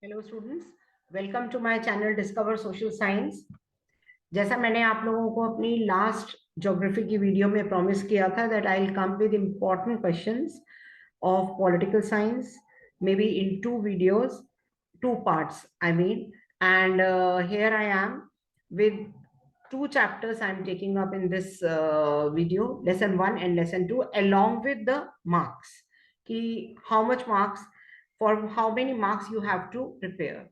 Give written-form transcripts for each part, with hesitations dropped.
Hello students, welcome to my channel Discover Social Science. जैसा मैंने आप लोगों को अपनी लास्ट ज्योग्राफी की वीडियो में प्रॉमिस किया था that I will come with important questions of political science, maybe in two videos, two parts, I mean. And here I am with two chapters I'm taking up in this video, lesson 1 and lesson 2, along with the marks. Ki how much marks, for how many marks you have to prepare.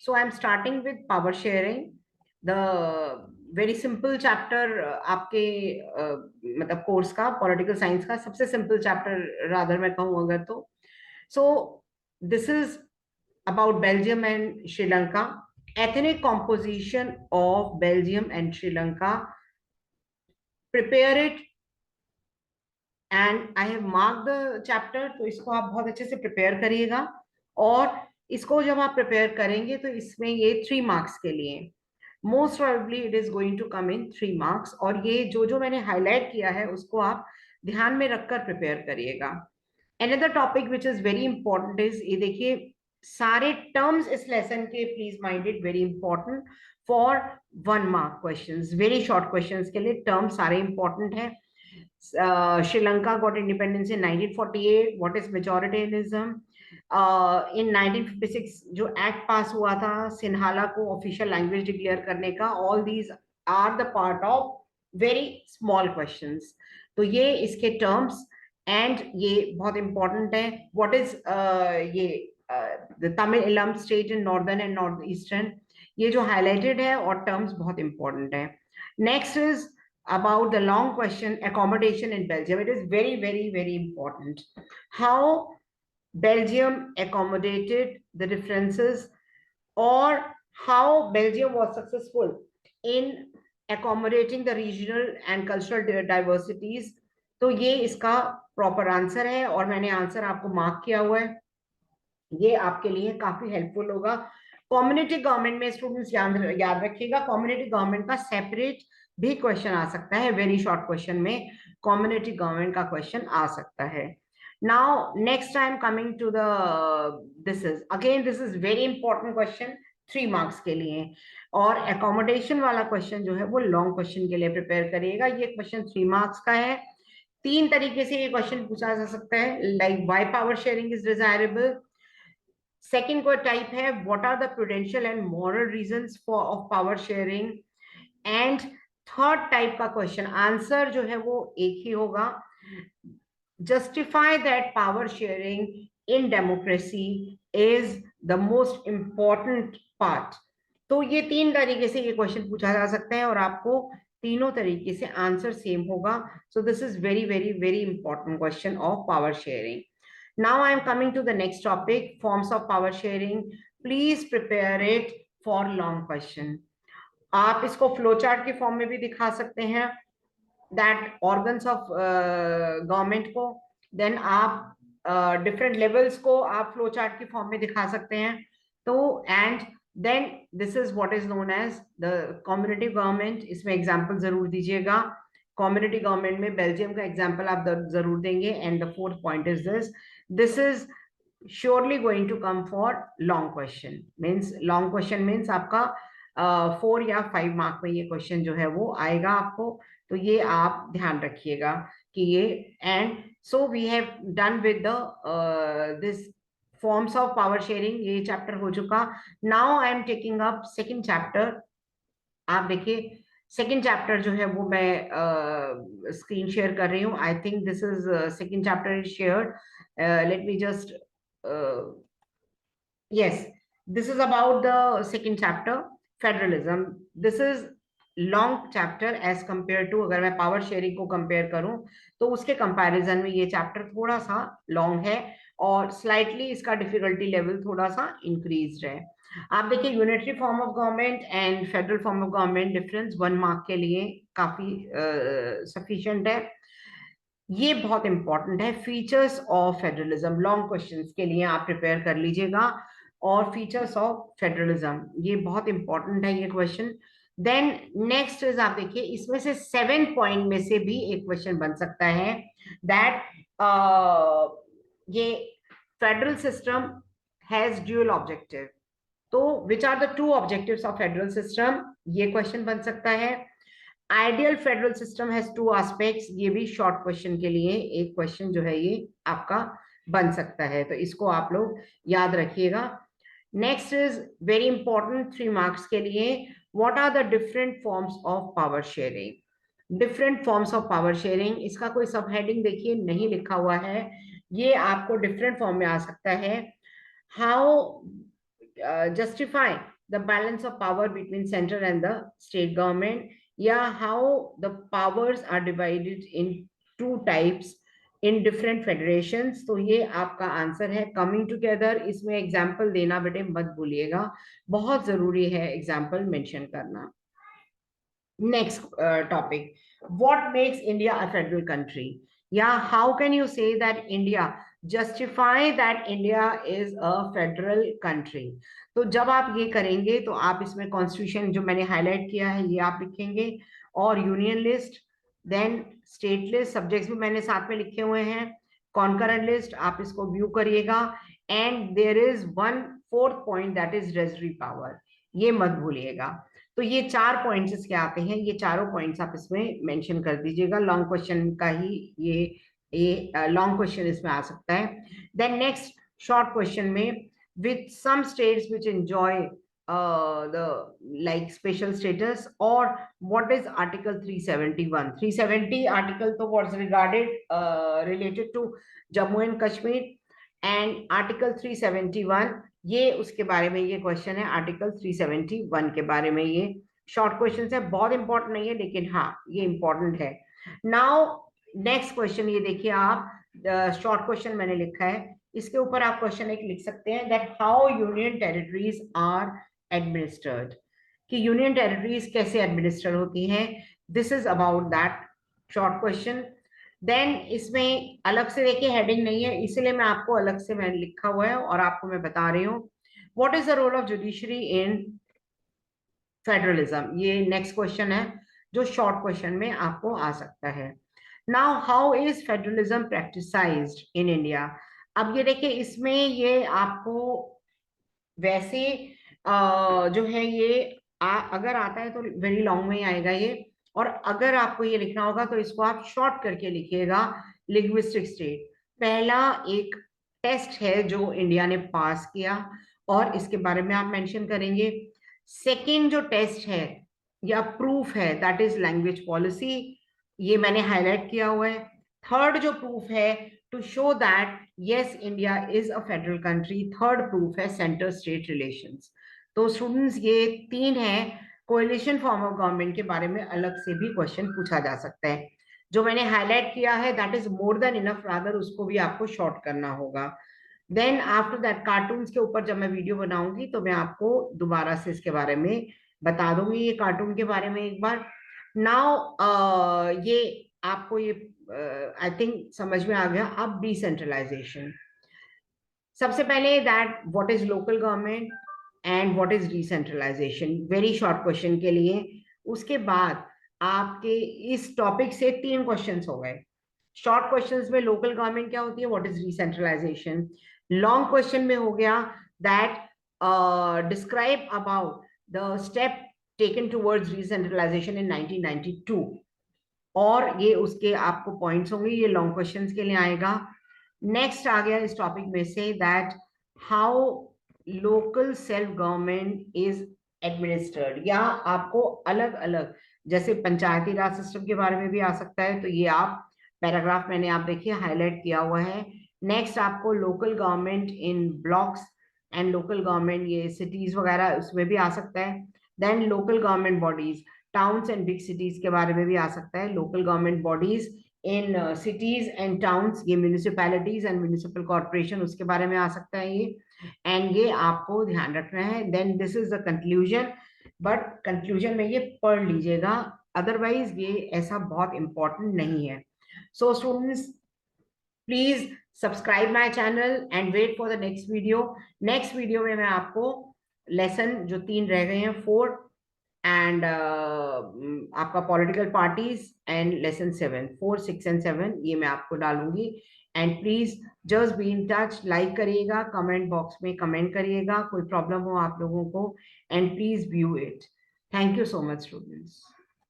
So I'm starting with power sharing, the very simple chapter आपके मतलब course का, political science का सबसे simple chapter rather मैं कहूँ अगर तो. So this is about Belgium and Sri Lanka, ethnic composition of Belgium and Sri Lanka. Prepare it and I have marked the chapter. तो इसको आप बहुत अच्छे से प्रिपेयर करिएगा, और इसको जब आप प्रिपेयर करेंगे तो इसमें ये 3 मार्क्स के लिए most probably it is going to come in 3 marks. और ये जो जो मैंने हाईलाइट किया है उसको आप ध्यान में रखकर प्रिपेयर करिएगा. Another topic which is very important is, ये देखिए सारे टर्म्स इस लेसन के please mind it, very important for 1 mark questions, very short questions के लिए टर्म सारे इंपॉर्टेंट है. Sri Lanka got independence in 1948. What is majoritarianism? In 1956 जो एक्ट पास हुआ था सिन्हाला को ऑफिशियल लैंग्वेज डिक्लेयर करने का, all these are the part of very small questions. तो ये इसके टर्म्स, एंड ये बहुत इंपॉर्टेंट है. व्हाट इज ये the Tamil Eelam state in northern and north eastern, ये जो हाईलाइटेड है और टर्म्स बहुत इंपॉर्टेंट है. Next is about the long question, accommodation in Belgium. It is very, very, very important how Belgium accommodated the differences, or how Belgium was successful in accommodating the regional and cultural diversities. तो ये इसका proper answer है और मैंने answer आपको mark किया हुआ है. ये आपके लिए काफी हेल्पफुल होगा. कम्युनिटी गवर्नमेंट में स्टूडेंट्स याद रखिएगा, कम्युनिटी गवर्नमेंट का सेपरेट भी क्वेश्चन आ सकता है. वेरी शॉर्ट क्वेश्चन में कम्युनिटी गवर्नमेंट का क्वेश्चन आ सकता है. Now next I am coming to the, this is very important question 3 marks के लिए. और एकोमोडेशन वाला क्वेश्चन जो है वो लॉन्ग क्वेश्चन के लिए प्रिपेयर करिएगा. ये क्वेश्चन 3 मार्क्स का है. 3 तरीके से ये क्वेश्चन पूछा जा सकता है, like why power sharing is desirable. Second को टाइप है what are the prudential and moral reasons for of power sharing. And third type का क्वेश्चन आंसर जो है वो एक ही होगा, justify that power sharing in democracy is the most important part. तो ये 3 तरीके से ये क्वेश्चन पूछा जा सकता है और आपको तीनों तरीके से आंसर सेम होगा. So this is very very very important question of power sharing. Now I am coming to the next topic, forms of power sharing. Please prepare it for long question. आप इसको flow chart के form में भी दिखा सकते हैं, that organs of government को. Then आप डिफरेंट लेवल्स को आप फ्लो चार्ट के फॉर्म में दिखा सकते हैं. तो and then this is what is known as the community government. इसमें एग्जांपल जरूर दीजिएगा. कम्युनिटी गवर्नमेंट में बेल्जियम का एग्जांपल आप जरूर देंगे. And the fourth point is this is surely going to come for long question. means long question means आपका 4 या 5 मार्क में ये क्वेश्चन जो है वो आएगा आपको. तो ये आप ध्यान रखिएगा कि ये, and so we have done with the this forms of power sharing. ये चैप्टर हो चुका. Now I am taking up second chapter. आप देखिए सेकंड चैप्टर जो है वो मैं स्क्रीन शेयर कर रही हूँ. I think this is second chapter is shared. Let me just, yes, this is about the second chapter, federalism. This is long chapter as compared to, अगर मैं पावर शेयरिंग को कंपेयर करूं तो उसके comparison में ये चैप्टर थोड़ा सा लॉन्ग है और स्लाइटली इसका डिफिकल्टी लेवल थोड़ा सा इंक्रीज है. आप देखिए unitary form of government and federal form of government difference 1 mark के लिए काफी सफिशिएंट है. ये बहुत इंपॉर्टेंट है. Features of federalism long questions के लिए आप प्रिपेयर कर लीजिएगा. और फीचर्स ऑफ फेडरलिज्म ये बहुत इंपॉर्टेंट है ये क्वेश्चन. देन नेक्स्ट इज, आप देखिए इसमें से 7 पॉइंट में से भी एक क्वेश्चन बन सकता है दैट ये federal system has dual objective. तो which are the two objectives of federal system, ये क्वेश्चन बन सकता है। Ideal federal system has two aspects, ये भी शॉर्ट क्वेश्चन के लिए एक क्वेश्चन जो है ये आपका बन सकता है, तो इसको आप लोग याद रखिएगा। Next is very important 3 marks के लिए, what are the different forms of power sharing. Different forms of power sharing, इसका कोई सब हेडिंग देखिए नहीं लिखा हुआ है, ये आपको डिफरेंट फॉर्म में आ सकता है। How justify the balance of power between central and the state government, या how the powers are divided in two types in different federations. तो ये आपका आंसर है कमिंग टुगेदर। इसमें एग्जाम्पल देना बेटे मत भूलिएगा, बहुत जरूरी है एग्जाम्पल मेंशन करना। Next topic, what makes India a federal country? Yeah, how can you say that India, justify that India is a federal country? तो जब आप ये करेंगे तो आप इसमें कॉन्स्टिट्यूशन जो मैंने हाईलाइट किया है ये आप लिखेंगे, और union list, then state list, subjects भी मैंने साथ में लिखे हुए हैं, कॉन्करेंट लिस्ट आप इसको व्यू करिएगा, and there is one fourth point that is residuary power, ये मत भूलिएगा। तो ये 4 पॉइंट्स इसके आते हैं, ये चारों पॉइंट्स आप इसमें मेंशन कर दीजिएगा, लॉन्ग क्वेश्चन का ही ये लॉन्ग क्वेश्चन इसमें आ सकता है। देन नेक्स्ट शॉर्ट क्वेश्चन में, with some states which enjoy the like special status, or what is article 371? 370 article तो was regarded related to Jammu and Kashmir, and article 371 ये उसके बारे में ये क्वेश्चन है, आर्टिकल 371 के बारे में। ये शॉर्ट क्वेश्चन है, बहुत इंपॉर्टेंट नहीं है लेकिन हाँ ये इंपॉर्टेंट है। नाउ नेक्स्ट क्वेश्चन ये देखिए आप, शॉर्ट क्वेश्चन मैंने लिखा है, इसके ऊपर आप क्वेश्चन एक लिख सकते हैं, that how union territories are administered, कि यूनियन टेरिटरीज कैसे एडमिनिस्टर होती हैं, this is about that short question. Then इसमें अलग से देखिए हेडिंग नहीं है, इसलिए मैं आपको अलग से मैंने लिखा हुआ है और आपको मैं बता रही हूँ, what is the role of judiciary in federalism, ये नेक्स्ट क्वेश्चन है जो शॉर्ट क्वेश्चन में आपको आ सकता है। Now how is federalism practised in India, अब ये देखिए इसमें ये आपको वैसे जो है ये अगर आता है तो वेरी लॉन्ग में ही आएगा ये, और अगर आपको ये लिखना होगा तो इसको आप शॉर्ट करके लिखिएगा, लिंग्विस्टिक स्टेट। पहला एक टेस्ट है जो इंडिया ने पास किया और इसके बारे में आप मेंशन करेंगे। सेकंड जो टेस्ट है या प्रूफ है दैट इज लैंग्वेज पॉलिसी, ये मैंने हाईलाइट किया हुआ है। थर्ड जो प्रूफ है to show that yes India is a federal country, third proof है सेंटर स्टेट रिलेशंस। तो स्टूडेंट्स ये 3 है। कोएलिशन फॉर्म ऑफ गवर्नमेंट के बारे में अलग से भी क्वेश्चन पूछा जा सकता है, जो मैंने हाईलाइट किया है that is more than enough, rather उसको भी आपको शॉर्ट करना होगा। देन आफ्टर दैट कार्टून्स के ऊपर जब मैं वीडियो बनाऊंगी तो मैं आपको दोबारा से इसके बारे में बता दूंगी, ये कार्टून के बारे में एक बार। नाउ ये आपको ये आई थिंक समझ में आ गया। अब डिसेंट्रलाइजेशन, सबसे पहले that what is local government and what is decentralisation, very short question के लिए। उसके बाद आपके इस टॉपिक से 3 क्वेश्चंस हो गए। शॉर्ट क्वेश्चंस में लोकल गवर्नमेंट क्या होती है, what is decentralisation. Long question में हो गया that describe about the step taken towards decentralisation in 1992, और ये उसके आपको पॉइंट्स होंगे, ये लॉन्ग क्वेश्चंस के लिए आएगा। नेक्स्ट आ गया इस टॉपिक में say that how local self government is administered, या आपको अलग अलग जैसे पंचायती राज सिस्टम के बारे में भी आ सकता है, तो ये आप पैराग्राफ मैंने आप देखिए हाईलाइट किया हुआ है। नेक्स्ट आपको local government in blocks and local government ये सिटीज वगैरह उसमें भी आ सकता है। Then local government bodies, towns and big cities के बारे में भी आ सकता है, local government bodies in cities and towns, ये म्यूनिसिपैलिटीज एंड म्यूनिसिपल कॉर्पोरेशन उसके बारे में आ सकता है ये, एंड ये आपको ध्यान रखना है। Then this is the conclusion, but conclusion में ये पढ़ लीजिएगा, अदरवाइज ये ऐसा बहुत इंपॉर्टेंट नहीं है। So students please subscribe my channel and wait for the next video. Next video में मैं आपको लेसन जो 3 रह गए हैं 4 एंड आपका political parties and lesson 7, 4, 6 and 7 ये मैं आपको डालूंगी, and please just be in touch, like करिएगा, कमेंट बॉक्स में कमेंट करिएगा कोई प्रॉब्लम हो आप लोगों को, and please view it. Thank you so much students.